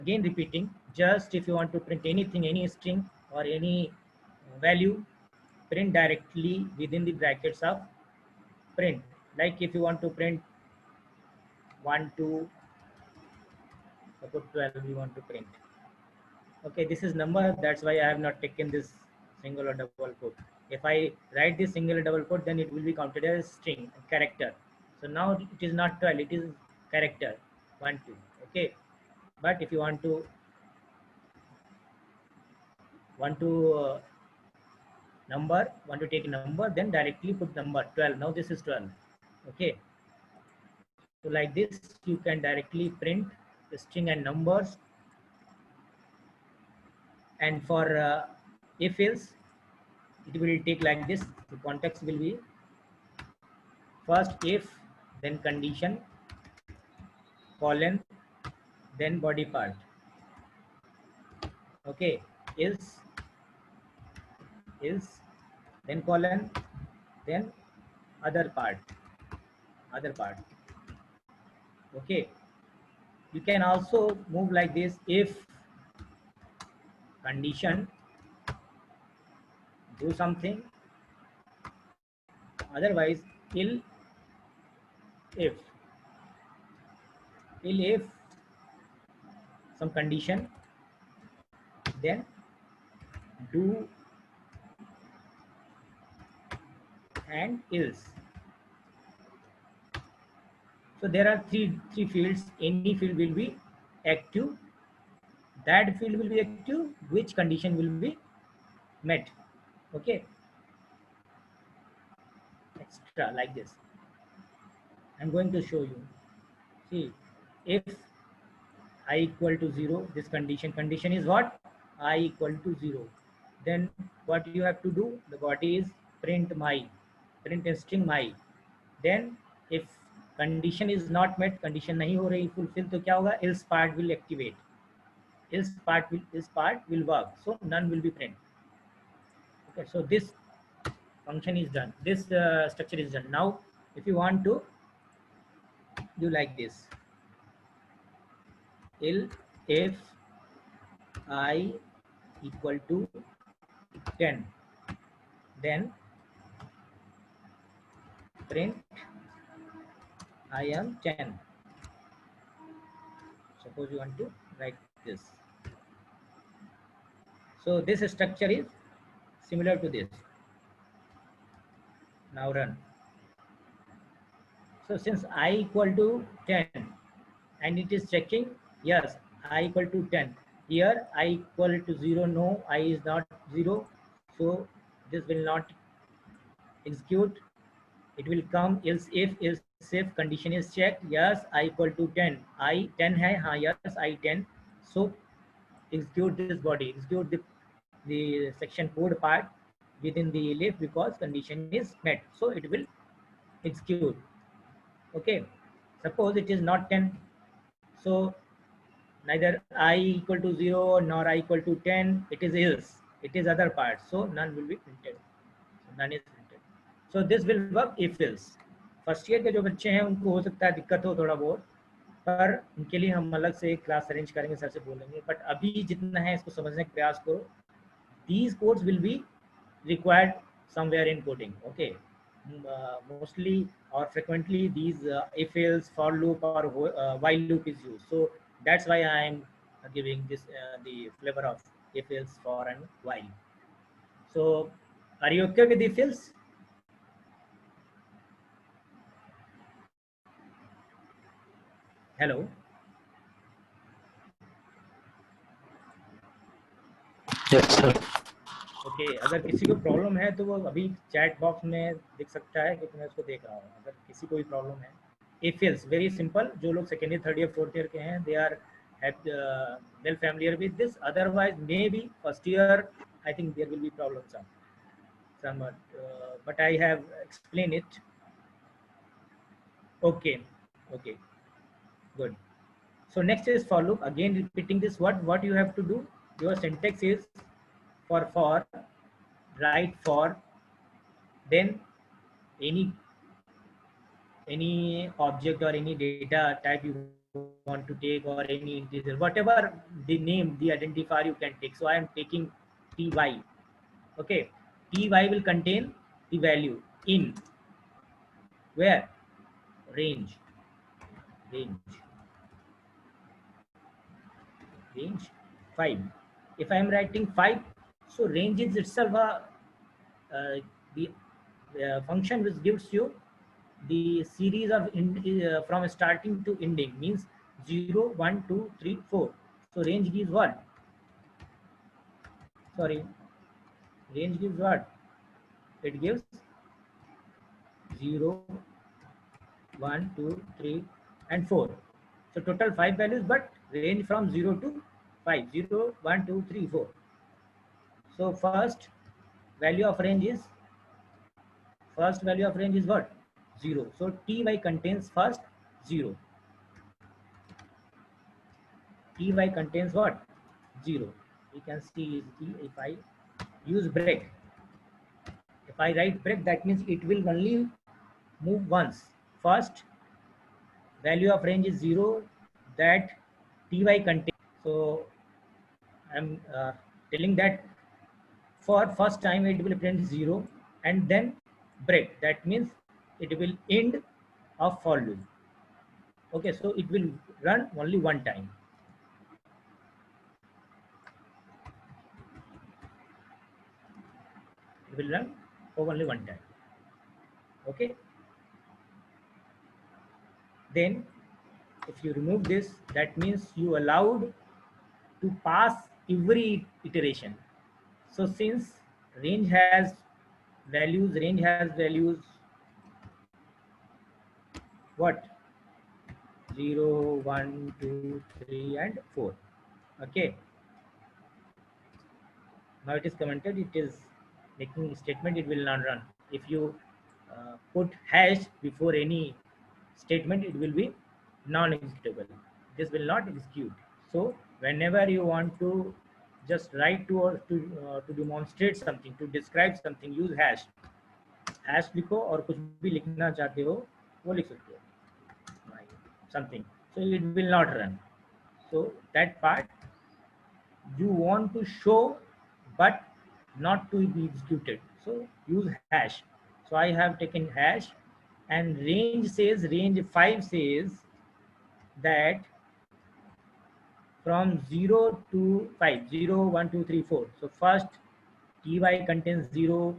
again repeating, just if you want to print anything, any string or any value, print directly within the brackets of print. Like if you want to print 1 2, suppose 12 you want to print. Okay, this is number, that's why I have not taken this single or double quote. If I write this single or double quote, then it will be counted as string character. So now it is not 12, it is character 1 2. Okay, but if you want to number, want to take a number, then directly put number 12. Now this is 12. Okay, so like this you can directly print the string and numbers. And for if else, it will take like this. The context will be first if, then condition, colon, then body part. Okay, is then colon, then other part. Okay, you can also move like this: if condition, do something, otherwise ill if, some condition, then do and else. So there are three fields. Any field will be active, that field will be active, which condition will be met. Okay, extra like this. I'm going to show you. See, if I equal to 0, this condition is what? I equal to 0. Then what you have to do, the body is print my, print string my. Then if condition is not met, condition nahi ho rahi fulfill, to kya hoga? Else part will activate, else part will work, so none will be print. Okay, so this function is done, this structure is done. Now if you want to do like this, if I equal to 10, then print I am 10. Suppose you want to write this. So this structure is similar to this. Now run. So since I equal to 10 and it is checking, yes, I equal to 10. Here I equal to 0, no, I is not 0. So this will not execute. It will come else if condition is checked. Yes, I equal to 10. I 10 hai, हाँ, yes, I 10. So execute this body, execute the section code part within the elif, because condition is met. So it will execute. Okay, suppose it is not 10. So neither I equal to 0 nor I equal to 10. It is else. It is other part. So none will be printed. So none is printed. So this will work if else. First year के जो बच्चे हैं उनको हो सकता है दिक्कत हो थोड़ा बहुत, पर उनके लिए हम अलग से क्लास अरेंज करेंगे, सर से बोलेंगे. बट अभी जितना है इसको समझने का प्रयास करो. These codes will be required somewhere in coding. Okay, mostly or frequently these if else, for loop or while loop is used. So that's why I am giving this the flavor of if else, for and while. So are you okay with if else? Hello, Yes, sir. Okay. अगर किसी को problem है तो वो अभी chat box में दिख सकता है, क्योंकि मैं उसको देख रहा हूँ. अगर किसी को भी प्रॉब्लम है, इफ एल्स वेरी सिंपल. जो लोग second year, third year, fourth year के हैं, they are well familiar with this. Otherwise may be first year, I think there will be problem some but I have explained it. Okay, okay, good. So next is for loop. Again repeating this, what you have to do, your syntax is for write for, then any object or any data type you want to want to take, or any integer, whatever the name, the identifier you can take. So I am taking ty. Okay, ty will contain the value in where? Range. Range. Range 5. If I am writing 5, so range is itself the function which gives you the series of from starting to ending, means 0, 1, 2, 3, 4. So range gives what? Sorry, range gives what? It gives 0, 1, 2, 3, and 4. So total 5 values, but range from 0 to 5. 0, 1, 2, 3, 4. So first value of range is what? 0. So ty contains first 0. Ty contains what? 0. We can see easily if I use break. If I write break, that means it will only move once. First value of range is 0, that ty contains. So I'm telling that for first time it will print 0 and then break. That means it will end of for loop. Okay, so it will run only one time. It will run for only one time. Okay, then if you remove this, that means you allowed to pass every iteration. So since range has values what? 0, 1, 2, 3, and 4. Okay, now it is commented, it is making statement, it will not run. If you put hash before any statement, it will be non-executable. This will not execute. So whenever you want to just write to, or to demonstrate something, to describe something, use hash. Hash लिखो और कुछ भी लिखना चाहते हो वो लिख सकते हो, something, so it will not run. So that part you want to show but not to be executed, so use hash. So I have taken hash, and range 5 says that from 0 to 5, 0, 1, 2, 3, 4. So first ty contains 0,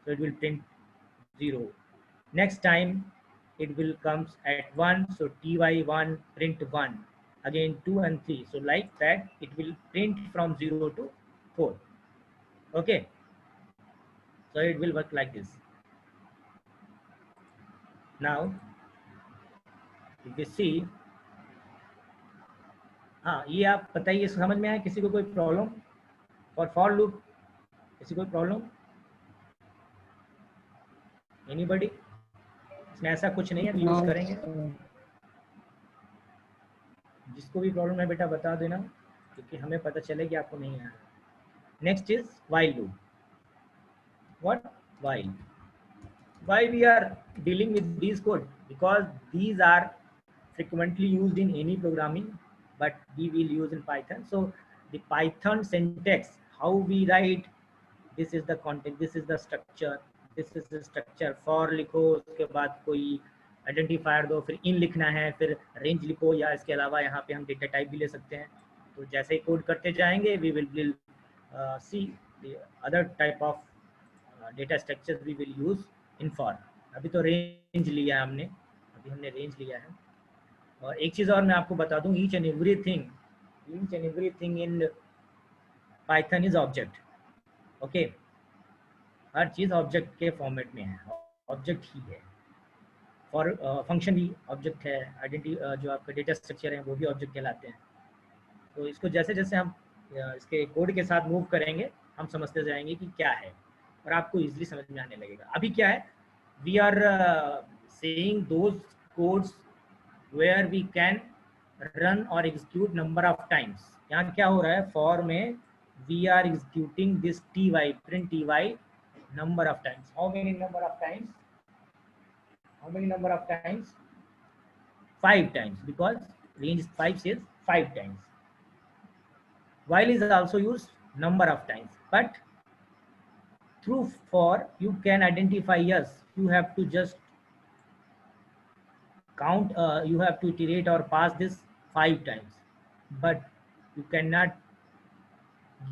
so it will print 0. Next time it will comes at 1, so ty1 print 1. Again 2 and 3. So like that it will print from 0 to 4. Okay, so it will work like this. Now if you see, हाँ ये आप बताइए, समझ में आया किसी को कोई प्रॉब्लम फॉर लूप? किसी कोई प्रॉब्लम? एनीबॉडी? इसमें ऐसा कुछ नहीं है, यूज करेंगे। जिसको भी प्रॉब्लम है बेटा बता देना, क्योंकि हमें पता चले कि आपको नहीं आया। Next is while loop. What? While. Why we are dealing with these code? Because these are frequently used in any programming, but we will use in Python. So the Python syntax, how we write, this is the content, this is the structure, this is the structure. For लिखो, उसके बाद कोई identifier दो, फिर इन लिखना है, फिर range लिखो, या इसके अलावा यहाँ पे हम डेटा टाइप भी ले सकते हैं। तो जैसे ही कोड करते जाएंगे, we will see the other type of data structures we will use in for. अभी तो रेंज लिया है हमने, अभी हमने रेंज लिया है। और एक चीज़ और मैं आपको बता दूं, each and everything in Python is object. Okay, her cheese object के फॉर्मेट में है, ऑब्जेक्ट ही है। फॉर फंक्शन भी ऑब्जेक्ट है, आइडेंटिटी जो आपका डेटा स्ट्रक्चर है वो भी ऑब्जेक्ट कहलाते हैं। तो इसको जैसे जैसे हम इसके कोड के साथ मूव करेंगे, हम समझते जाएंगे कि क्या है, और आपको इजीली समझ में आने लगेगा। अभी क्या है, we are saying those codes where we can run और एग्जीक्यूट नंबर ऑफ टाइम्स। यहाँ क्या हो रहा है, फॉर में we are executing this T Y, print T Y number of times. How many number of times? 5 times, because range 5 says 5 times. While is also used number of times, but through for you can identify, yes, you have to just count, you have to iterate or pass this 5 times, but you cannot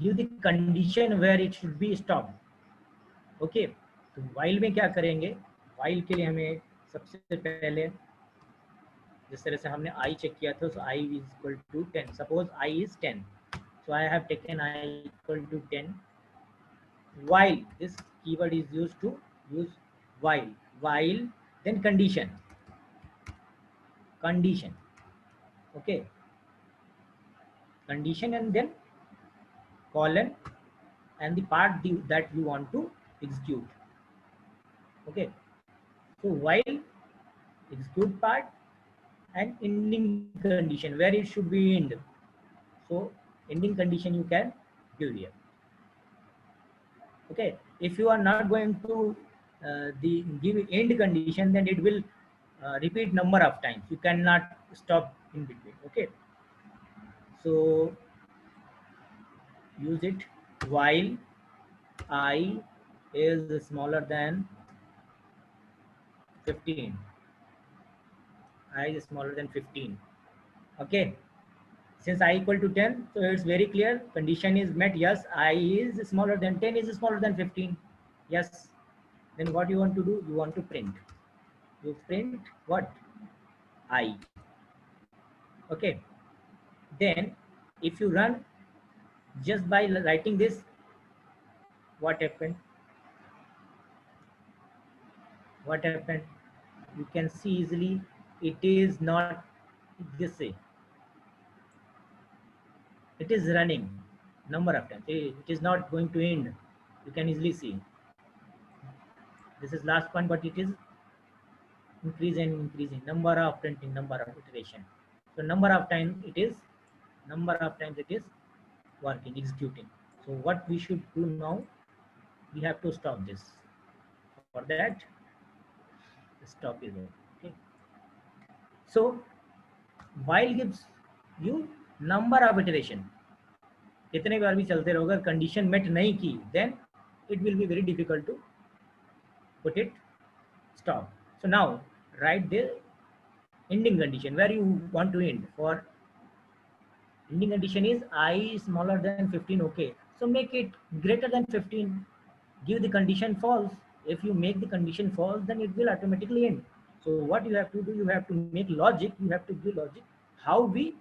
give the condition where it should be stopped. Okay, तो while में क्या करेंगे, while के लिए हमें सबसे पहले जिस तरह से हमने I चेक किया था, so I is equal to 10. Suppose I is 10, so I have taken I equal to 10. While, this keyword is used to use while then condition, okay, condition and then colon and the part that you want to execute. Okay, so while execute part and ending condition where it should be end. So ending condition you can give here. Okay, if you are not going to give end condition, then it will repeat number of times. You cannot stop in between. Okay, so use it while I is smaller than 15. I is smaller than 15. Okay, since I equal to 10, so it's very clear condition is met. Yes, I is smaller than 10 is smaller than 15. Yes, then what you want to do, you want to print, you print what, I. Okay, then if you run just by writing this, what happened, you can see easily it is not this way, it is running number of times, it is not going to end. You can easily see this is last one, but it is increasing number of printing, number of iteration. So number of times it is working, executing. So what we should do now, we have to stop this. For that, stop is on. Okay, so while gives you number of iteration, कितने बार भी चलते रहो, अगर condition met नहीं की, then it will be very difficult to put it stop. So now write the ending condition where you want to end. For ending condition is I smaller than 15. Okay, so make it greater than 15, give the condition false. If you make the condition false, then it will automatically end. So what you have to do, you have to make logic, you have to give logic how we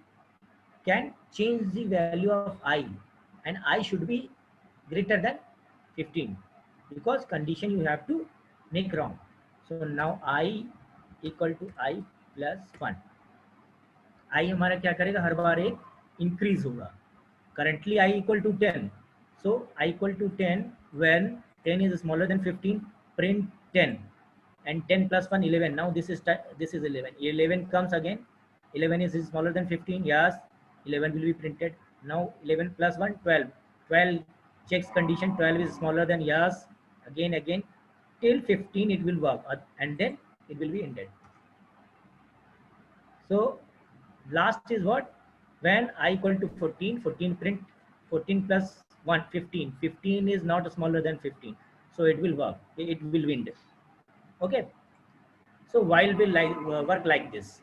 can change the value of I, and I should be greater than 15, because condition you have to make wrong. So now I equal to I plus 1. I हमारा क्या करेगा, हर बार एक increase होगा. Currently I equal to 10, so I equal to 10 when 10 is smaller than 15, print 10, and 10 plus 1 11. Now this is 11. 11 comes again, 11 is smaller than 15. Yes, 11 will be printed. Now 11 plus 1 12. 12 checks condition, 12 is smaller than, yes, again till 15 it will work, and then it will be ended. So last is what, when I equal to 14, 14 print 14 plus 1 15. 15 is not smaller than 15, so it will work, it will wind. Okay, so while will work like this.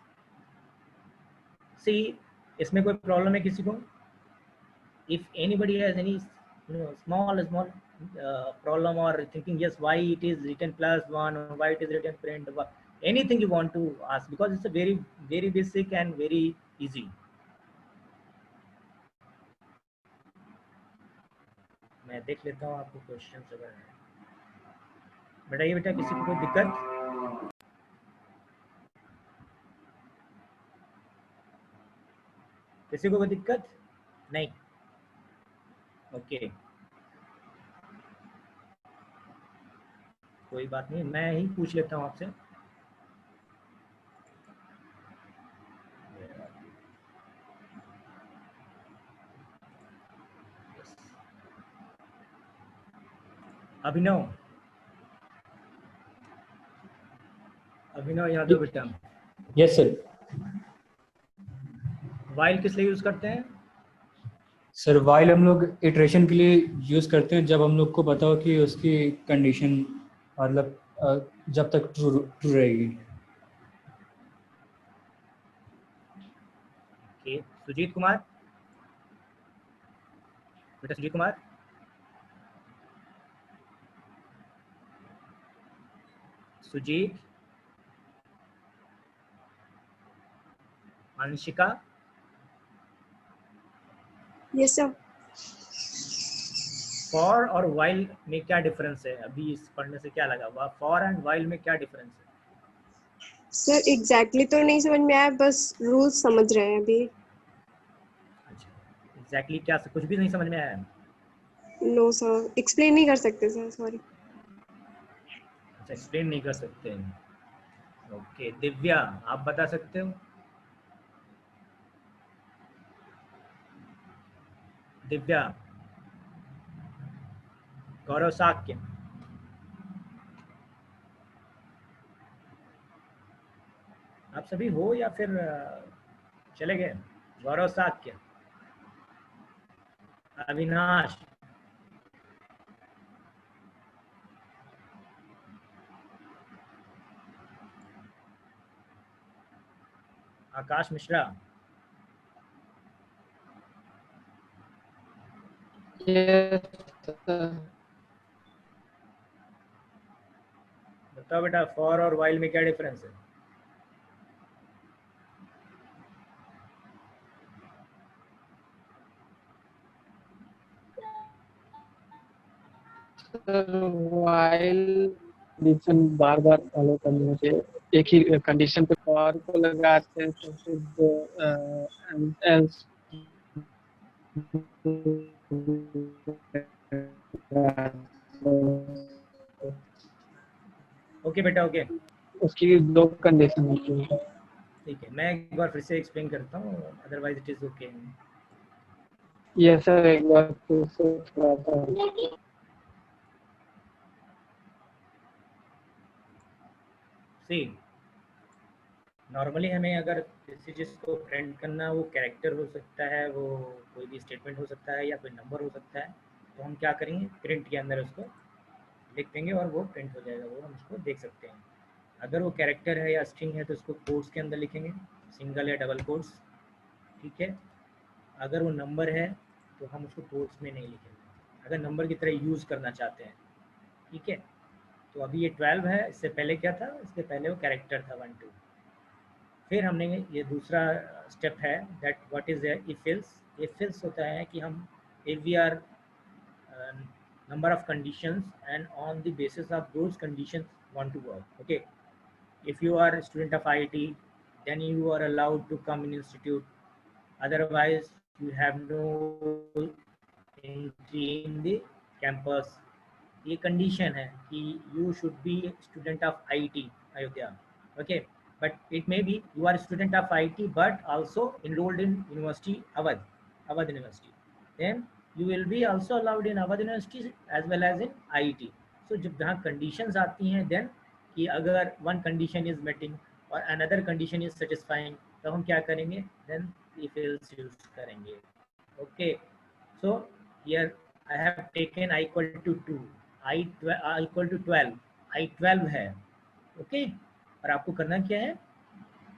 See, इसमें कोई problem है किसी को? If anybody has any small problem or thinking, yes, why it is written plus 1 or why it is written print, anything you want to ask, because it's a very basic and very easy. मैं देख लेता हूँ आपको question अगर है. बताइए बेटा, किसी को कोई दिक्कत? किसी को कोई दिक्कत नहीं? ओके, कोई बात नहीं, मैं ही पूछ लेता हूँ आपसे. अभिनव यादव बेटा. Yes, sir. वाइल किस लिए यूज करते हैं? सर वाइल हम लोग इटरेशन के लिए यूज करते हैं, जब हम लोग को पता हो कि उसकी कंडीशन मतलब जब तक ट्रू ट्रू रहेगी। ओके, सुजीत कुमार, बेटा Sujit Kumar, Sujit, Anshika, yes sir. For और वाइल में क्या डिफरेंस है? अभी इस पढ़ने से क्या लगा? फॉर एंड वाइल में क्या डिफरेंस है? सर एग्जैक्टली तो नहीं समझ में आया, बस रूल्स समझ रहे हैं अभी। अच्छा, एग्जैक्टली क्या, कुछ भी नहीं समझ में आया? नो सर, एक्सप्लेन नहीं कर सकते सर, सॉरी। अच्छा, एक्सप्लेन नहीं कर सकते हैं। ओके, दिव्या आप बता सकते हो? दिव्या, गौरव साक्य, आप सभी हो या फिर चले गए? गौरव साक्य, अविनाश, आकाश मिश्रा, बताओ बेटा, फॉर और वाइल में क्या डिफरेंस है? वाइल कंडीशन बार बार फॉलो करनी चाहिए, एक ही कंडीशन पे फॉर को लगाते हैं तो फिर एल्स ओके बेटा, ओके, उसकी दो कंडीशन होती है। ठीक है, मैं एक बार फिर से एक्सप्लेन करता हूँ, अदरवाइज इट इज ओके। ये सर एक बार फिर से थोड़ा सा सी, नॉर्मली हमें अगर किसी चीज़ को प्रिंट करना, वो कैरेक्टर हो सकता है, वो कोई भी स्टेटमेंट हो सकता है, या कोई नंबर हो सकता है, तो हम क्या करेंगे, प्रिंट के अंदर उसको लिख देंगे और वो प्रिंट हो जाएगा, वो हम उसको देख सकते हैं। अगर वो कैरेक्टर है या स्ट्रिंग है तो उसको कोट्स के अंदर लिखेंगे, सिंगल या डबल कोट्स, ठीक है। अगर वो नंबर है तो हम उसको कोट्स में नहीं लिखेंगे, अगर नंबर की तरह यूज़ करना चाहते हैं, ठीक है। तो अभी ये 12 है, इससे पहले क्या था? इससे पहले वो कैरेक्टर था 1 2। फिर हमने ये दूसरा स्टेप है, that what is if else. If else होता है कि हम if we are number of conditions and on the basis of those conditions want to work, okay. If you are a student of IIT, then you are allowed to come in institute, otherwise you have no entry in the campus। ये condition है कि you should be student of IT Ayodhya, okay. But it may be you are student of IT but also enrolled in university Awadh university, then you will be also allowed in Awadh university as well as in IIT। so जब जहाँ conditions आती हैं then कि अगर one condition is meeting और another condition is satisfying, तो हम क्या करेंगे, then if else use करेंगे, okay। so here I have taken I equal to 2, I equal to 12, I 12 है, ओके। और आपको करना क्या है,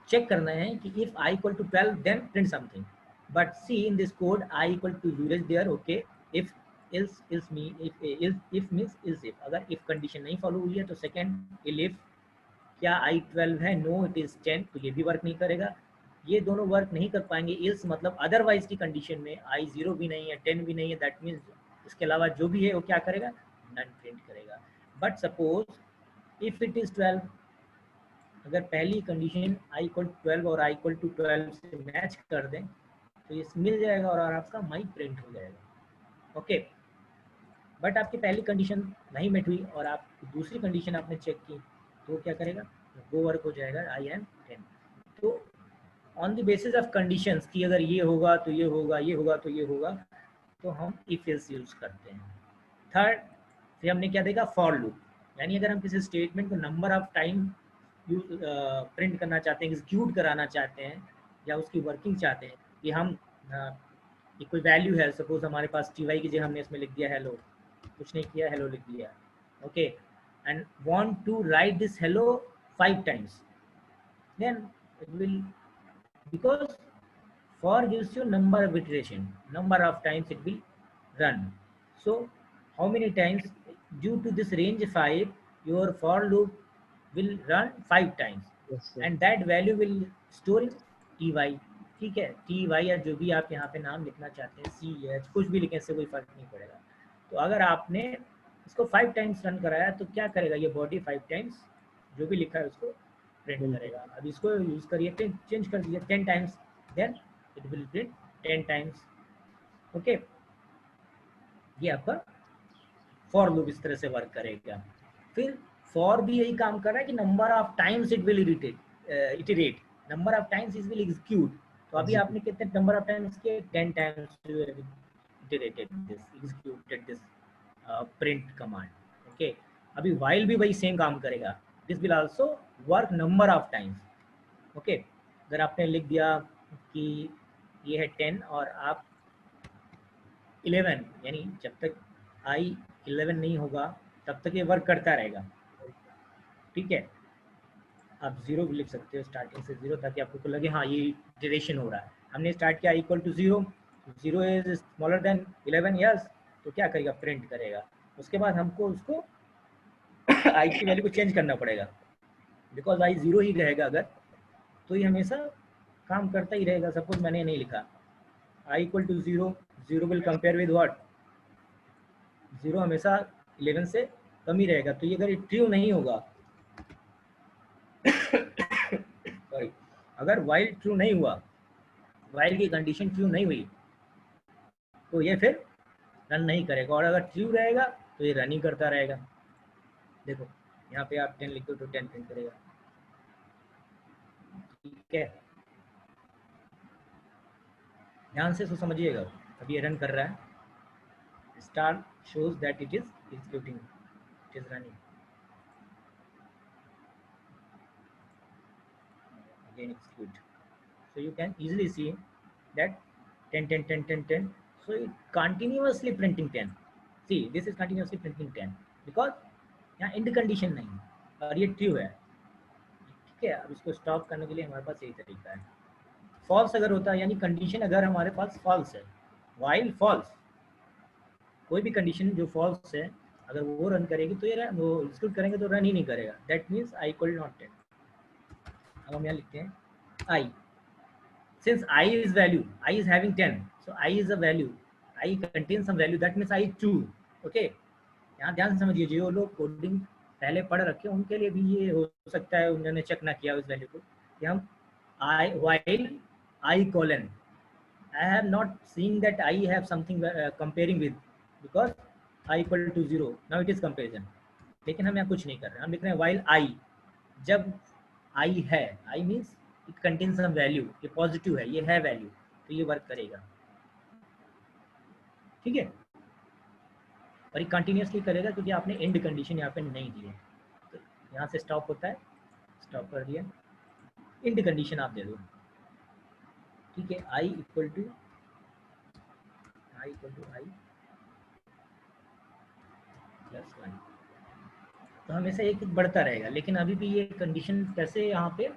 चेक करना है कि if I equal to 12 then print something, but see in this code I equal to 0 is there, okay। if else me if means else if, अगर if कंडीशन नहीं फॉलो हुई है तो सेकंड if क्या I 12 है, no it is 10, तो ये भी वर्क नहीं करेगा। ये दोनों वर्क नहीं कर पाएंगे, इल्स मतलब अदरवाइज की कंडीशन में I 0 भी नहीं है 10 भी नहीं है, दैट मीन्स इसके अलावा जो भी है वो क्या करेगा, नन प्रिंट करेगा। But suppose if it is 12, अगर पहली कंडीशन I इक्वल 12 और I इक्वल टू 12 से मैच कर दें तो ये मिल जाएगा और आपका माई प्रिंट हो जाएगा, ओके। बट आपकी पहली कंडीशन नहीं मेट हुई और आप दूसरी कंडीशन आपने चेक की तो वो क्या करेगा, वो वर्क हो जाएगा I एम 10। तो on the basis of conditions कि अगर ये होगा तो ये होगा, ये होगा तो ये होगा, तो हम इफ एल्स यूज करते हैं। थर्ड, फिर हमने क्या देखा, फॉर लूप, यानी अगर हम किसी स्टेटमेंट को नंबर ऑफ टाइम प्रिंट करना चाहते हैं, एग्जीक्यूट कराना चाहते हैं या उसकी वर्किंग चाहते हैं, कि हम ये कोई वैल्यू है, सपोज हमारे पास ty की जगह हमने इसमें लिख दिया हेलो, कुछ नहीं किया, हेलो लिख दिया, okay, and want to write this hello 5 times, then it will, because for gives you number of iteration, number of times it will run. So how many times, due to this range 5, your for loop will run 5 times, Yes, sir. and that value will store in ty. ठीक है, ty या जो भी आप यहाँ पे नाम लिखना चाहते हैं, ch, कुछ भी लिखें, इससे कोई फर्क नहीं पड़ेगा। तो अगर आपने इसको 5 टाइम्स रन कराया तो क्या करेगा, ये बॉडी 5 टाइम्स जो भी लिखा है उसको प्रिंट करेगा। अब इसको यूज करिए, चेंज कर दीजिए 10 times, then it will print 10 times, okay. ये आपका फॉर लूप इस तरह से वर्क करेगा। फिर फॉर भी यही काम कर रहा है कि number of times it will iterate, number of times it will execute. तो अभी आपने कितने नंबर ऑफ टाइम्स के, 10 times iterated this, executed this print command, okay. अभी व्हाइल भी वही सेम काम करेगा, this will also work number of times, okay. अगर आपने लिख दिया कि ये है 10 और आप 11, यानी जब तक i 11 नहीं होगा तब तक ये वर्क करता रहेगा, ठीक है। आप 0 भी लिख सकते हो, स्टार्टिंग से 0, ताकि आपको लगे हाँ ये ड्यूरेशन हो रहा है। हमने स्टार्ट किया equal to 0, 0 is smaller than 11, yes, तो क्या करेगा, प्रिंट करेगा। उसके बाद हमको उसको i की वैल्यू को चेंज करना पड़ेगा, बिकॉज i 0 ही रहेगा अगर, तो ये हमेशा काम करता ही रहेगा। सपोज मैंने नहीं लिखा i equal to 0, 0 will compare with what, 0 हमेशा 11 से कम ही रहेगा। तो ये अगर ट्रू नहीं होगा सॉरी, अगर वाइल ट्रू नहीं हुआ, वाइल की कंडीशन ट्रू नहीं हुई, तो ये फिर रन नहीं करेगा, और अगर ट्रू रहेगा तो ये रन ही करता रहेगा। देखो यहाँ पे आप 10 लिख दो तो 10 प्रिंट करेगा, ठीक है। ध्यान से इसको समझिएगा। अभी ये रन कर रहा है, star shows that it is executing, it is running, again execute. So you can easily see that 10 10 10 10 10, so it continuously printing 10. See, this is continuously printing 10 because यहाँ end condition नहीं है और ये true है, ठीक है। अब इसको स्टॉप करने के लिए हमारे पास यही तरीका है। फॉल्स अगर होता है, यानी कंडीशन अगर हमारे पास फॉल्स है, while false, कोई भी कंडीशन जो फॉल्स है अगर वो रन करेगी तो ये वो एग्जीक्यूट करेंगे तो रन ही नहीं करेगा, that means i equal not 10। अब हम यहाँ लिखते हैं i, since i is value, i is having 10, so i is a value, i contains some value, that means i is true, okay। यहाँ ध्यान से समझिए, जो लोग कोडिंग पहले पढ़ रखे उनके लिए भी ये हो सकता है उन्होंने चेक ना किया उस वैल्यू को, कि हम i while i colon, I have not seen that I have something comparing with, because I equal to 0, now it is comparison। लेकिन हम यहाँ कुछ नहीं कर रहे हैं, हम लिख रहे हैं while I, जब I है, I means it contains some value, ये पॉजिटिव है, ये है वैल्यू, तो ये वर्क करेगा, ठीक है। और ये कंटिन्यूसली करेगा क्योंकि आपने एंड कंडीशन यहाँ पे नहीं दी है। तो यहाँ से स्टॉप होता है, स्टॉप कर दिया, एंड कंडीशन आप दे दो, ठीक है। I equal to i plus 1, तो हमेशा एक एक बढ़ता रहेगा। लेकिन अभी भी ये कंडीशन कैसे यहाँ पे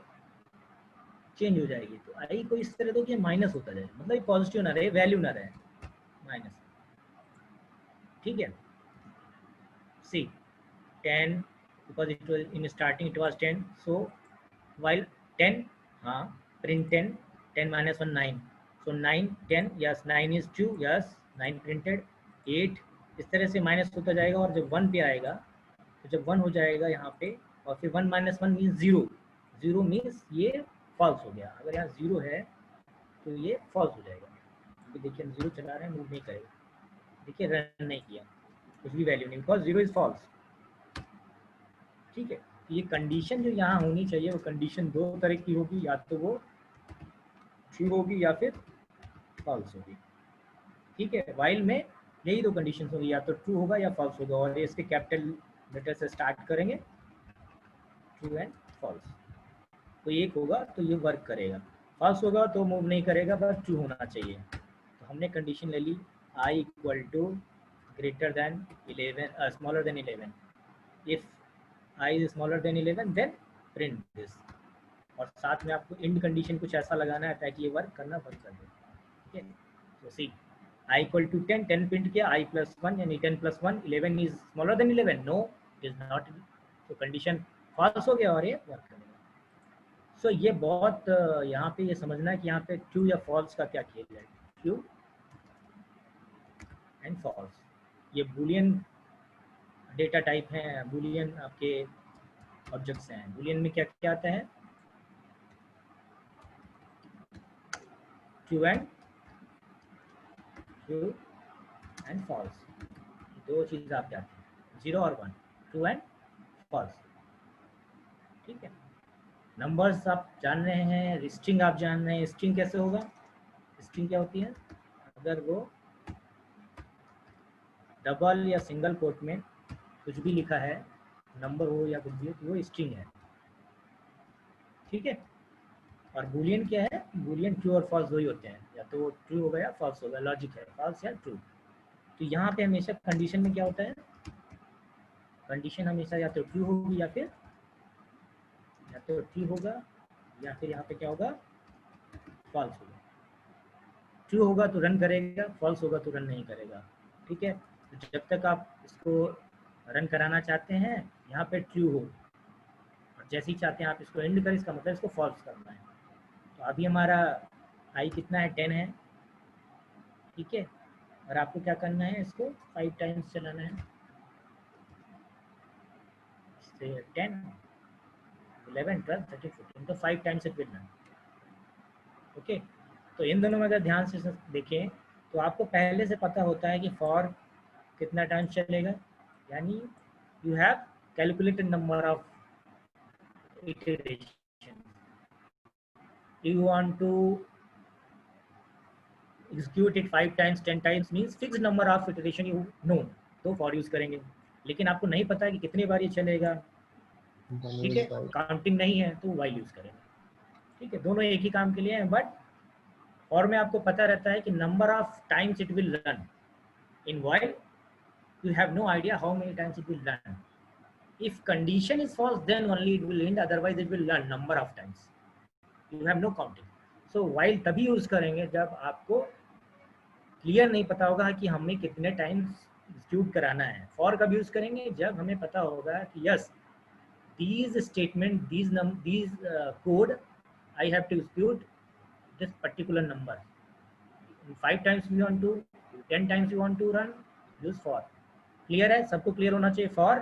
चेंज हो जाएगी, तो i को इस तरह दो कि माइनस होता जाए, मतलब पॉजिटिव ना रहे, वैल्यू ना रहे, माइनस, ठीक है। सी 10 because it was in starting, it was 10, so while 10, हाँ, print 10, 10 minus 1 9, so 9 10, yes 9 is true, yes 9 printed, 8, इस तरह से माइनस होता जाएगा। और जब 1 पे आएगा, तो जब 1 हो जाएगा यहाँ पे, और फिर 1 minus 1 मीन्स 0, 0 मीन्स ये फॉल्स हो गया। अगर यहाँ 0 है तो ये फॉल्स हो जाएगा, तो देखिए हम 0 चला रहे हैं, मूव नहीं करेगा, देखिए रन नहीं किया, कुछ भी वैल्यू नहीं, बिकॉज 0 इज फॉल्स, ठीक है। तो ये कंडीशन जो यहाँ होनी चाहिए, वो कंडीशन दो तरह की होगी, या तो वो ट्रू होगी या फिर फॉल्स होगी, ठीक है। वाइल में यही दो कंडीशन होगी, या तो ट्रू होगा या फॉल्स होगा, और इसके कैपिटल लेटर से स्टार्ट करेंगे, ट्रू एंड फॉल्स, तो एक होगा तो ये वर्क करेगा। फॉल्स होगा तो मूव नहीं करेगा, बस ट्रू होना चाहिए। तो हमने कंडीशन ले ली i equal to greater than 11 smaller than 11। If i is smaller than 11 then print this. और साथ में आपको इंड कंडीशन कुछ ऐसा लगाना है ताकि ये वर्क करना बंद कर दे। ठीक है, तो see i equal to 10, 10 print किया, i प्लस 1 यानी 10 plus 1 11 is smaller than 11, no is not. तो कंडीशन फॉल्स हो गया और ये वर्क करेगा। सो ये बहुत यहाँ पे ये समझना है कि यहाँ पे ट्रू या फॉल्स का क्या खेल है। ट्रू एंड फॉल्स ये बूलियन डेटा टाइप हैं, बूलियन आपके ऑब्जेक्ट्स हैं। बूलियन में क्या क्या आता है, ट्रू एंड फॉल्स, दो चीज़ आपके आती हैं, 0 और 1, ट्रू एंड फॉल्स। ठीक है, नंबर्स आप जान रहे हैं, स्ट्रिंग आप जान रहे हैं। स्ट्रिंग कैसे होगा, स्ट्रिंग क्या होती है, अगर वो डबल या सिंगल कोट में कुछ भी लिखा है, नंबर हो या कुछ भी हो, तो वो स्ट्रिंग है। ठीक है, और बूलियन क्या है, बूलियन ट्रू और फॉल्स दो ही होते हैं, या तो ट्रू होगा या फॉल्स होगा, लॉजिक है फॉल्स या ट्रू। तो यहाँ पे हमेशा कंडीशन में क्या होता है, कंडीशन हमेशा या तो ट्रू होगी या तो ट्रू होगा, या फिर यहाँ पे क्या होगा, फॉल्स होगा। ट्रू होगा तो रन करेगा, फॉल्स होगा तो रन नहीं करेगा। ठीक है, तो जब तक आप इसको रन कराना चाहते हैं यहाँ पे ट्रू हो, और जैसे ही चाहते हैं आप इसको एंड करें, इसका मतलब इसको फॉल्स करना है। तो अभी हमारा आई कितना है, 10 है। ठीक है, और आपको क्या करना है, इसको 5 टाइम्स चलाना है, 10 11 12 13 14, तो 5 times it will run. Okay, तो इन दोनों में अगर ध्यान से देखें तो आपको पहले से पता होता है कि फॉर कितना टाइम चलेगा, यानी you have calculated number of iteration. You want to execute it 5 times 10 times means fixed number of iteration you know, तो फॉर यूज करेंगे। लेकिन आपको नहीं पता है कि कितनी बार ये चलेगा, ठीक है, काउंटिंग नहीं है, तो वाइल यूज करेंगे। ठीक है, दोनों एक ही काम के लिए हैं, बट और में आपको पता रहता है कि number of times it will run. In while you have no idea how many times it will run. If condition is false, then only it will end, otherwise it will run number of times. You have no counting. So while तभी use करेंगे जब आपको clear नहीं पता होगा कि हमें कितने टाइम्स एग्जीक्यूट कराना है। फॉर कब यूज करेंगे, जब हमें पता होगा कि yes these statement, these code I have to execute this particular number. 5 times we want to, 10 times we want to run, use for. Clear है, सबको क्लियर होना चाहिए। For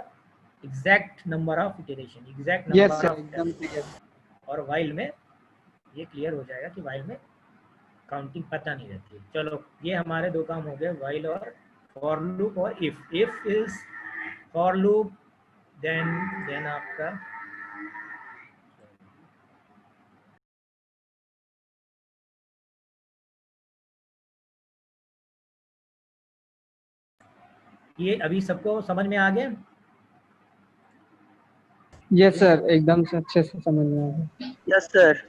exact number of iteration, exact yes number sir, of एकदम clear. और while में ये clear हो जाएगा कि वाइल में काउंटिंग पता नहीं रहती है। चलो, ये हमारे दो काम हो गए, वाइल और फॉर लूप और if. If is for loop, then आपका ये अभी सबको समझ में आ गया। यस सर, एकदम से अच्छे से समझ में आ गया। Yes sir.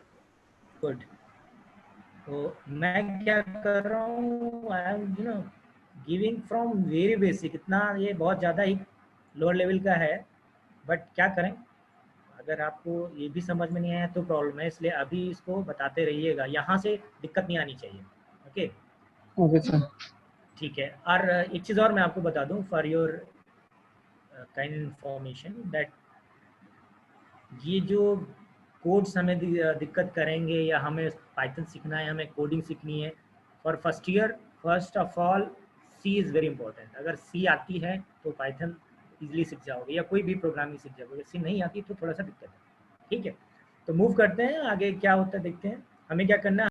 गुड। तो मैं क्या कर रहा हूँ, I am giving from very basic. इतना ये बहुत ज़्यादा ही लोअर लेवल का है, बट क्या करें, अगर आपको ये भी समझ में नहीं आया तो प्रॉब्लम है, इसलिए अभी इसको बताते रहिएगा, यहाँ से दिक्कत नहीं आनी चाहिए। Okay okay sir. ठीक है, और एक चीज़ और मैं आपको बता दूँ for your kind information, that ये जो कोड्स हमें दिक्कत करेंगे या हमें पाइथन सीखना है, हमें कोडिंग सीखनी है for first year, first of all C is very important. अगर सी आती है तो पाइथन इजीली सीख जाओगे या कोई भी प्रोग्रामिंग सीख जाओगे। सी नहीं आती तो थोड़ा सा दिक्कत है। ठीक है, तो मूव करते हैं आगे, क्या होता है देखते हैं। हमें क्या करना है,